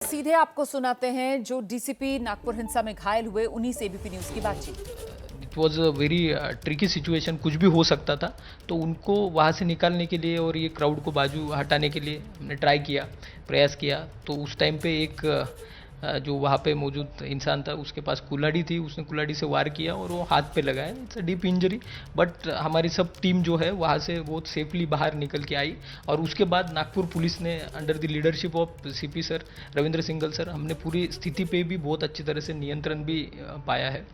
सीधे आपको सुनाते हैं जो डीसीपी नागपुर हिंसा में घायल हुए उन्हीं से एबीपी न्यूज की बातचीत। It was a very tricky situation, कुछ भी हो सकता था। तो उनको वहाँ से निकालने के लिए और ये क्राउड को बाजू हटाने के लिए हमने ट्राई किया, प्रयास किया। तो उस टाइम पे एक जो वहाँ पे मौजूद इंसान था उसके पास कुल्हाड़ी थी, उसने कुल्हाड़ी से वार किया और वो हाथ पे लगा है। It's a deep injury, but हमारी सब टीम जो है वहाँ से बहुत सेफली बाहर निकल के आई। और उसके बाद नागपुर पुलिस ने under the leadership of CP sir Ravindra single sir, हमने पूरी स्थिति पे भी बहुत अच्छी तरह से नियंत्रण भी पाया है।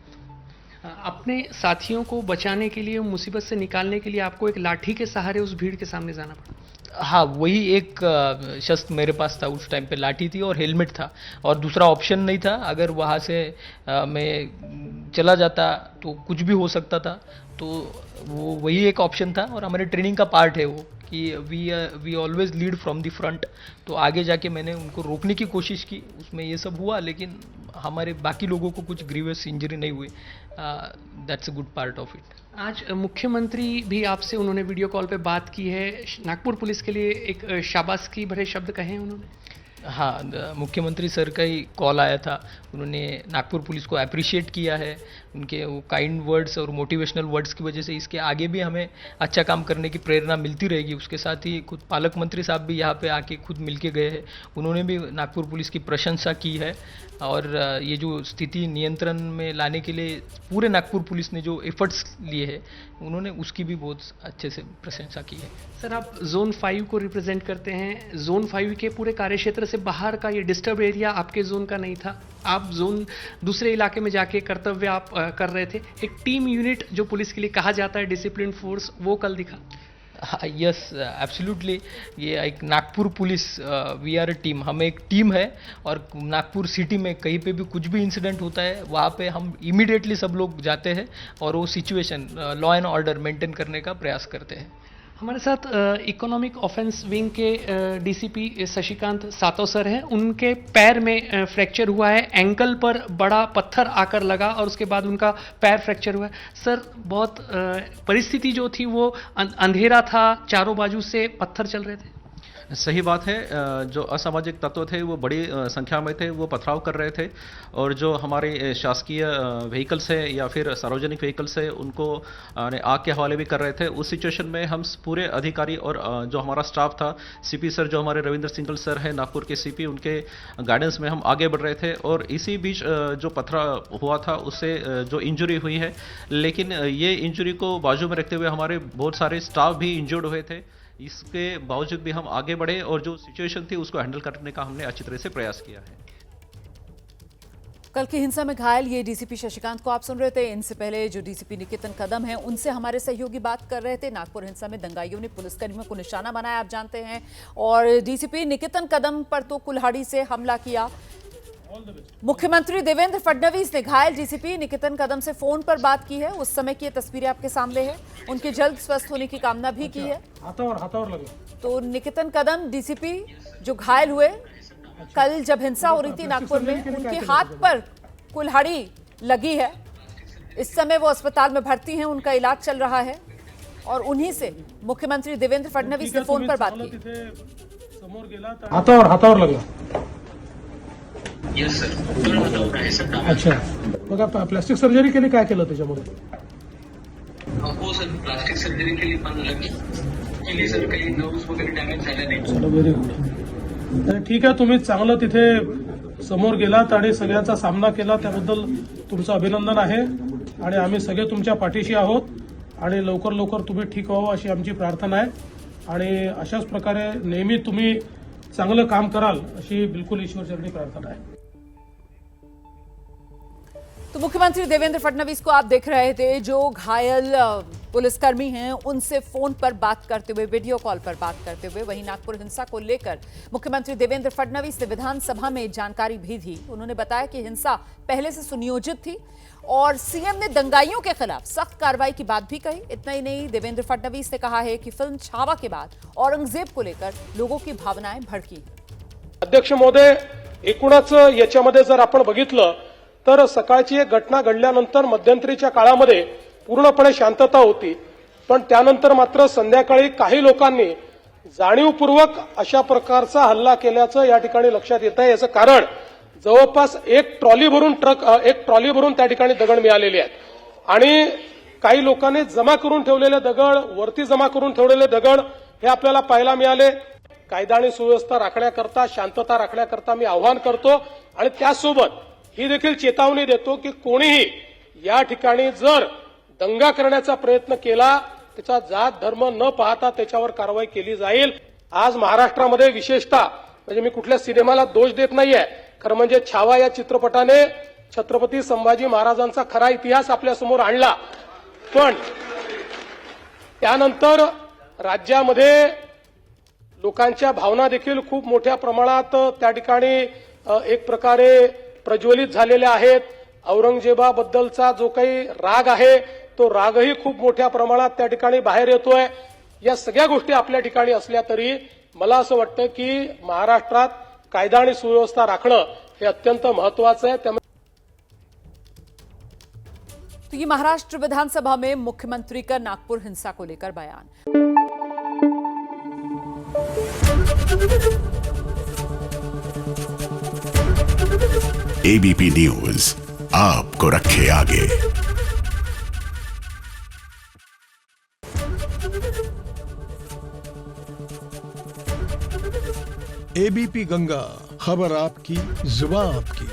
अपने साथियों को बचाने के लिए, मुसीबत से निकालने के लिए आपको एक लाठी के सहारे उस भीड़ के सामने जाना पड़ा। हाँ, वही एक शस्त्र मेरे पास था उस टाइम पे, लाठी थी और हेलमेट था, और दूसरा ऑप्शन नहीं था। अगर वहाँ से मैं चला जाता तो कुछ भी हो सकता था। तो वो वही एक ऑप्शन था और हमारे ट्रेनिंग का पार्ट है वो कि we always lead from the front. तो आगे जाके मैंने उनको रोकने की कोशिश की, उसमें ये सब हुआ, लेकिन हमारे बाकी लोगों को कुछ ग्रीवियस इंजरी नहीं हुई। That's a good part of it. आज मुख्यमंत्री भी आपसे उन्होंने वीडियो कॉल पे बात की है, नागपुर पुलिस के लिए एक शाबाशी भरे शब्द कहे हैं उन्होंने। हाँ, मुख्यमंत्री सर का ही कॉल आया था, उन्होंने नागपुर पुलिस को अप्रिशिएट किया है। उनके वो काइंड वर्ड्स और मोटिवेशनल वर्ड्स की वजह से इसके आगे भी हमें अच्छा काम करने की प्रेरणा मिलती रहेगी। उसके साथ ही खुद पालक मंत्री साहब भी यहाँ पे आके खुद मिल के गए हैं, उन्होंने भी नागपुर पुलिस की प्रशंसा की है। और ये जो स्थिति नियंत्रण में लाने के लिए पूरे नागपुर पुलिस ने जो एफर्ट्स लिए हैं, उन्होंने उसकी भी बहुत अच्छे से प्रशंसा की है। सर, आप जोन 5 को रिप्रेजेंट करते हैं। जोन 5 के पूरे कार्यक्षेत्र से बाहर का ये डिस्टर्ब एरिया आपके जोन का नहीं था। आप जोन दूसरे इलाके में जाके कर्तव्य आप कर रहे थे। एक टीम यूनिट जो पुलिस के लिए कहा जाता है, डिसिप्लिन फोर्स, वो कल दिखा। Yes, absolutely. ये एक Nagpur police, we are a team, हम एक टीम है। और नागपुर सिटी में कहीं पे भी कुछ भी इंसिडेंट होता है, वहाँ पे हम इमीडिएटली सब लोग जाते हैं और वो situation, law and order maintain करने का प्रयास करते हैं। हमारे साथ इकोनॉमिक ऑफेंस विंग के डीसीपी शशिकांत सातव सर हैं। उनके पैर में फ्रैक्चर हुआ है, एंकल पर बड़ा पत्थर आकर लगा और उसके बाद उनका पैर फ्रैक्चर हुआ है। सर, बहुत परिस्थिति जो थी वो अंधेरा था, चारों बाजू से पत्थर चल रहे थे। सही बात है। जो असामाजिक तत्व थे वो बड़ी संख्या में थे, वो पथराव कर रहे थे। और जो हमारे शासकीय व्हीकल्स है या फिर सार्वजनिक व्हीकल्स है उनको आग के हवाले भी कर रहे थे। उस सिचुएशन में हम पूरे अधिकारी और जो हमारा स्टाफ था, सीपी सर जो हमारे रविंद्र सिंगल सर हैं नागपुर के सीपी, उनके गाइडेंस में हम आगे बढ़ रहे थे। और इसी बीच जो पथराव हुआ था उससे जो इंजरी हुई है, लेकिन ये इंजरी को बाजू में रखते हुए हमारे बहुत सारे स्टाफ भी इंजर्ड हुए थे। इसके बावजूद भी हम आगे बढ़े और जो सिचुएशन थी उसको हैंडल करने का हमने अच्छी तरह से प्रयास किया है। कल की हिंसा में घायल ये डीसीपी शशिकांत को आप सुन रहे थे। इनसे पहले जो डीसीपी निकेतन कदम हैं, उनसे हमारे सहयोगी बात कर रहे थे। नागपुर हिंसा में दंगाइयों ने पुलिसकर्मियों को निशाना बनाया, आप जानते हैं। और डीसीपी निकेतन कदम पर तो कुल्हाड़ी से हमला किया। मुख्यमंत्री देवेंद्र फडणवीस ने घायल डीसीपी निकेतन कदम से फोन पर बात की है। उस समय की ये तस्वीरें आपके सामने है। उनके जल्द स्वस्थ होने की कामना भी की है। हाथावर लगा। तो निकेतन कदम डीसीपी जो घायल हुए, कल जब हिंसा हो रही थी नागपुर में, उनके हाथ पर कुल्हाड़ी लगी है। इस समय वो अस्पताल में भर्ती हैं, उनका इलाज चल रहा है। और उन्हीं से मुख्यमंत्री देवेंद्र फडणवीस ने फोन पर बात की। हाथावर लगा। येस सर, अच्छा, मग आता प्लास्टिक सर्जरी केली, काय केलं त्याच्यामध्ये? हो सर, प्लास्टिक सर्जरी केली पण केली सर, काही नर्व्स वगैरे डॅमेज झाले नाही। चलो, व्हेरी गुड। ठीक आहे, तुम्ही चांगलं तिथे समोर गेलात आणि सगळ्यांचा सामना केला, त्याबद्दल तुमचं अभिनंदन आहे। आणि आम्ही सगळे तुमच्या पाठीशी आहोत आणि लवकर लवकर तुम्ही ठीक व्हावं अशी आमची प्रार्थना आहे। आणि अशाच प्रकारे नेहमी तुम्ही चांगलं काम कराल अशी बिलकुल ईश्वरचरणी प्रार्थना आहे। तो मुख्यमंत्री देवेंद्र फडणवीस को आप देख रहे थे, जो घायल पुलिसकर्मी हैं उनसे फोन पर बात करते हुए, वीडियो कॉल पर बात करते हुए। वहीं नागपुर हिंसा को लेकर मुख्यमंत्री देवेंद्र फडणवीस ने विधानसभा में जानकारी भी दी। उन्होंने बताया कि हिंसा पहले से सुनियोजित थी और सीएम ने दंगाइयों के खिलाफ सख्त कार्रवाई की बात भी कही। इतना ही नहीं, देवेंद्र फडणवीस ने कहा है कि फिल्म छावा के बाद औरंगजेब को लेकर लोगों की भावनाएं भड़की। अध्यक्ष महोदय, एकूणच याच्यामध्ये जर आपण बघितलं तर सकाळची एक घटना घडल्यानंतर मध्यंतरीच्या काळामध्ये पूर्णपणे शांतता होती, पण त्यानंतर मात्र संध्याकाळी काही लोकांनी जाणीवपूर्वक अशा प्रकारचा हल्ला केल्याचं या ठिकाणी लक्षात येत आहे. याचं कारण जवळपास एक ट्रॉली भरून त्या ठिकाणी दगड मिळालेले आहेत आणि काही लोकांनी जमा करून ठेवलेले दगड, वरती जमा करून ठेवलेले दगड हे आपल्याला पाहायला मिळाले. कायदा आणि सुव्यवस्था राखण्याकरता, शांतता राखण्याकरता मी आवाहन करतो आणि त्यासोबत ही देखील चेतावणी देतो की कोणीही या ठिकाणी जर दंगा करण्याचा प्रयत्न केला, त्याचा जात धर्म न पाहता त्याच्यावर कारवाई केली जाईल. आज महाराष्ट्रामध्ये विशेषतः म्हणजे मी कुठल्या सिनेमाला दोष देत नाहीये, खरं म्हणजे छावा या चित्रपटाने छत्रपती संभाजी महाराजांचा खरा इतिहास आपल्यासमोर आणला. पण त्यानंतर राज्यामध्ये लोकांच्या भावना देखील खूप मोठ्या प्रमाणात त्या ठिकाणी एक प्रकारे प्रज्वलित झालेल्या आहेत. औरंगजेबाबद्दलचा जो काही राग आहे तो रागही खूप मोठ्या प्रमाणात त्या ठिकाणी बाहेर येतोय. या सगळ्या गोष्टी आपल्या ठिकाणी असल्या तरी मला असं वाटतं की महाराष्ट्रात कायदा आणि सुव्यवस्था राखणं हे अत्यंत महत्वाचं आहे. त्यामुळे तो ये महाराष्ट्र विधानसभा में मुख्यमंत्री का नागपुर हिंसा को लेकर बयान. एबीपी न्यूज आपको रखे आगे. एबीपी गंगा, खबर आपकी, जुबान आपकी.